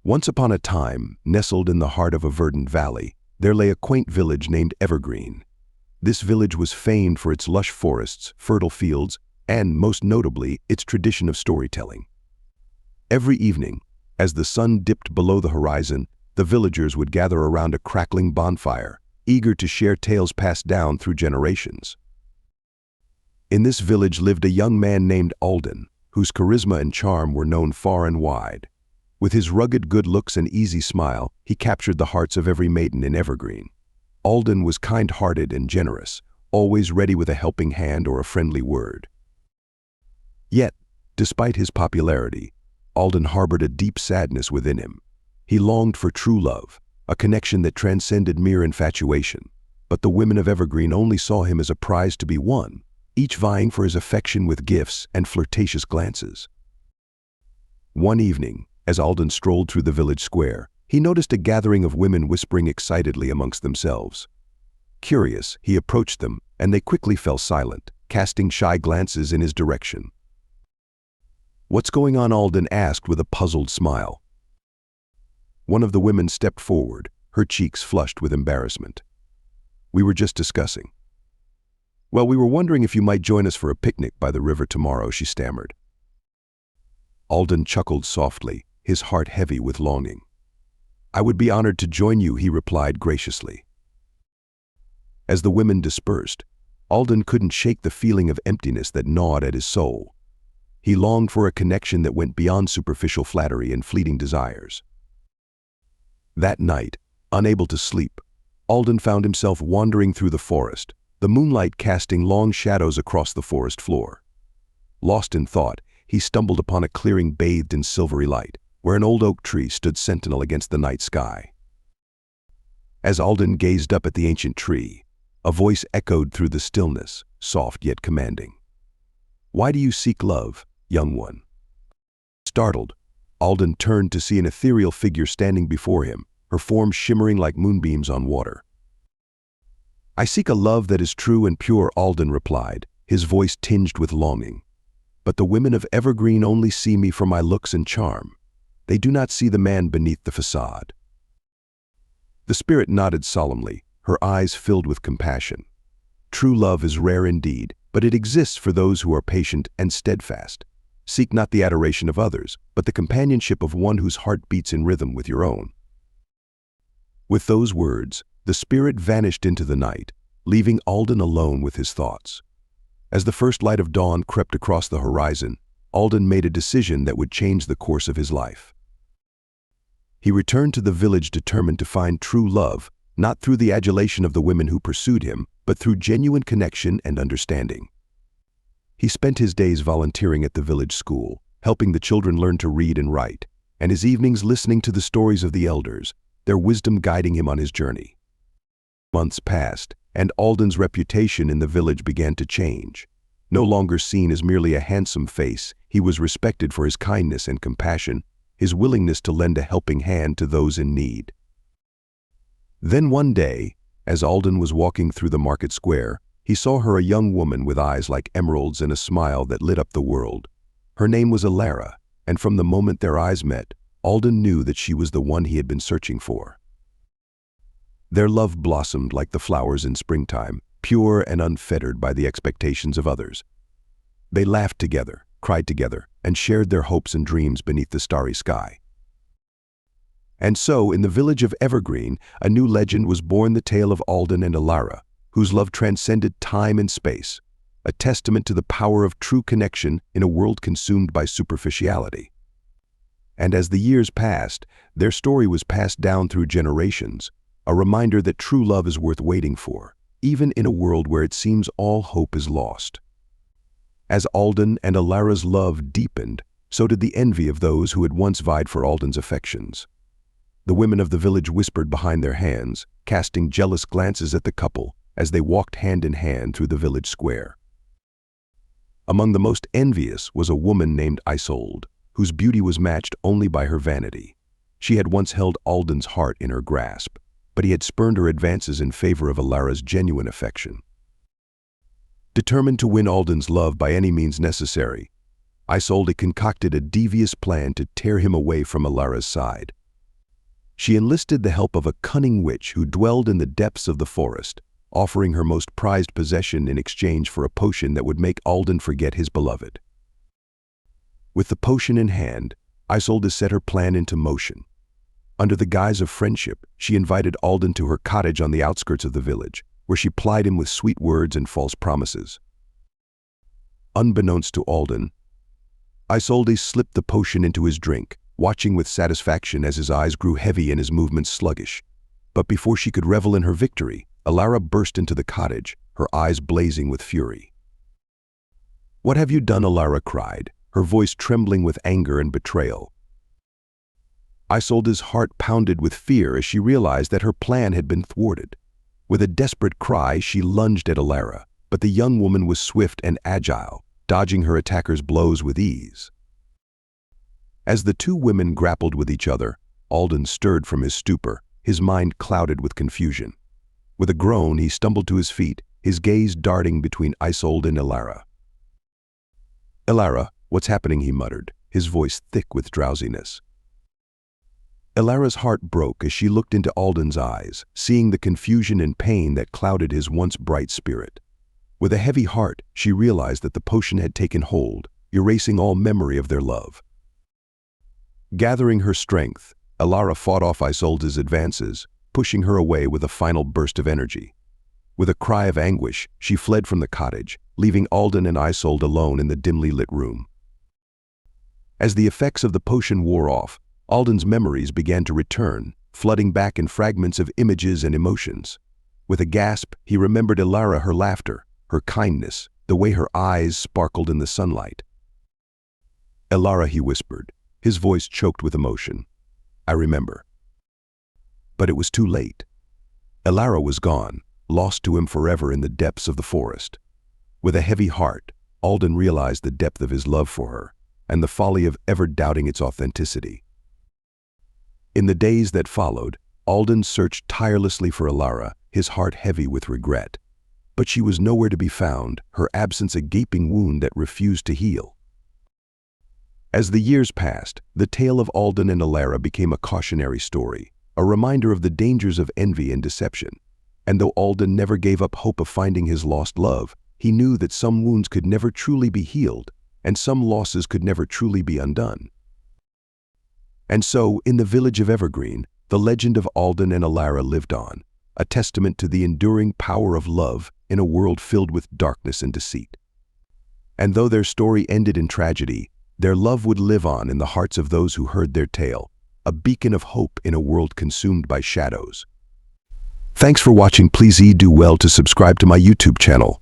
Once upon a time, nestled in the heart of a verdant valley, there lay a quaint village named Evergreen. This village was famed for its lush forests, fertile fields, and, most notably, its tradition of storytelling. Every evening, as the sun dipped below the horizon, the villagers would gather around a crackling bonfire, eager to share tales passed down through generations. In this village lived a young man named Alden, whose charisma and charm were known far and wide. With his rugged good looks and easy smile, he captured the hearts of every maiden in Evergreen. Alden was kind-hearted and generous, always ready with a helping hand or a friendly word. Yet, despite his popularity, Alden harbored a deep sadness within him. He longed for true love, a connection that transcended mere infatuation. But the women of Evergreen only saw him as a prize to be won, each vying for his affection with gifts and flirtatious glances. One evening, as Alden strolled through the village square, he noticed a gathering of women whispering excitedly amongst themselves. Curious, he approached them, and they quickly fell silent, casting shy glances in his direction. "What's going on?" Alden asked with a puzzled smile. One of the women stepped forward, her cheeks flushed with embarrassment. "We were just discussing." "Well, we were wondering if you might join us for a picnic by the river tomorrow," she stammered. Alden chuckled softly, his heart heavy with longing. "I would be honored to join you," he replied graciously. As the women dispersed, Alden couldn't shake the feeling of emptiness that gnawed at his soul. He longed for a connection that went beyond superficial flattery and fleeting desires. That night, unable to sleep, Alden found himself wandering through the forest, the moonlight casting long shadows across the forest floor. Lost in thought, he stumbled upon a clearing bathed in silvery light, where an old oak tree stood sentinel against the night sky. As Alden gazed up at the ancient tree, a voice echoed through the stillness, soft yet commanding. "Why do you seek love, young one?" Startled, Alden turned to see an ethereal figure standing before him, her form shimmering like moonbeams on water. "I seek a love that is true and pure," Alden replied, his voice tinged with longing. "But the women of Evergreen only see me for my looks and charm. They do not see the man beneath the facade." The spirit nodded solemnly, her eyes filled with compassion. "True love is rare indeed, but it exists for those who are patient and steadfast. Seek not the adoration of others, but the companionship of one whose heart beats in rhythm with your own." With those words, the spirit vanished into the night, leaving Alden alone with his thoughts. As the first light of dawn crept across the horizon, Alden made a decision that would change the course of his life. He returned to the village determined to find true love, not through the adulation of the women who pursued him, but through genuine connection and understanding. He spent his days volunteering at the village school, helping the children learn to read and write, and his evenings listening to the stories of the elders, their wisdom guiding him on his journey. Months passed, and Alden's reputation in the village began to change. No longer seen as merely a handsome face, he was respected for his kindness and compassion, his willingness to lend a helping hand to those in need. Then one day, as Alden was walking through the market square, he saw her, a young woman with eyes like emeralds and a smile that lit up the world. Her name was Alara, and from the moment their eyes met, Alden knew that she was the one he had been searching for. Their love blossomed like the flowers in springtime, pure and unfettered by the expectations of others. They laughed together, cried together, and shared their hopes and dreams beneath the starry sky. And so, in the village of Evergreen, a new legend was born, the tale of Alden and Alara, whose love transcended time and space, a testament to the power of true connection in a world consumed by superficiality. And as the years passed, their story was passed down through generations, a reminder that true love is worth waiting for, even in a world where it seems all hope is lost. As Alden and Alara's love deepened, so did the envy of those who had once vied for Alden's affections. The women of the village whispered behind their hands, casting jealous glances at the couple as they walked hand in hand through the village square. Among the most envious was a woman named Isolda, whose beauty was matched only by her vanity. She had once held Alden's heart in her grasp, but he had spurned her advances in favor of Alara's genuine affection. Determined to win Alden's love by any means necessary, Isolda concocted a devious plan to tear him away from Alara's side. she enlisted the help of a cunning witch who dwelled in the depths of the forest, offering her most prized possession in exchange for a potion that would make Alden forget his beloved. With the potion in hand, Isolda set her plan into motion. Under the guise of friendship, she invited Alden to her cottage on the outskirts of the village, where she plied him with sweet words and false promises. Unbeknownst to Alden, Isolde slipped the potion into his drink, watching with satisfaction as his eyes grew heavy and his movements sluggish. But before she could revel in her victory, Alara burst into the cottage, her eyes blazing with fury. "What have you done?" Alara cried, her voice trembling with anger and betrayal. Isolda's heart pounded with fear as she realized that her plan had been thwarted. With a desperate cry, she lunged at Alara, but the young woman was swift and agile, dodging her attacker's blows with ease. As the two women grappled with each other, Alden stirred from his stupor, his mind clouded with confusion. With a groan, he stumbled to his feet, his gaze darting between Isolda and Alara. "Alara, what's happening?" he muttered, his voice thick with drowsiness. Alara's heart broke as she looked into Alden's eyes, seeing the confusion and pain that clouded his once bright spirit. With a heavy heart, she realized that the potion had taken hold, erasing all memory of their love. Gathering her strength, Alara fought off Isolda's advances, pushing her away with a final burst of energy. With a cry of anguish, she fled from the cottage, leaving Alden and Isolde alone in the dimly lit room. As the effects of the potion wore off, Alden's memories began to return, flooding back in fragments of images and emotions. With a gasp, he remembered Alara, her laughter, her kindness, the way her eyes sparkled in the sunlight. "Alara," he whispered, his voice choked with emotion. "I remember." But it was too late. Alara was gone, lost to him forever in the depths of the forest. With a heavy heart, Alden realized the depth of his love for her, and the folly of ever doubting its authenticity. In the days that followed, Alden searched tirelessly for Alara, his heart heavy with regret. But she was nowhere to be found, her absence a gaping wound that refused to heal. As the years passed, the tale of Alden and Alara became a cautionary story, a reminder of the dangers of envy and deception. And though Alden never gave up hope of finding his lost love, he knew that some wounds could never truly be healed, and some losses could never truly be undone. And so, in the village of Evergreen, the legend of Alden and Alara lived on, a testament to the enduring power of love in a world filled with darkness and deceit. And though their story ended in tragedy, their love would live on in the hearts of those who heard their tale, a beacon of hope in a world consumed by shadows. Thanks for watching. Please do well to subscribe to my YouTube channel.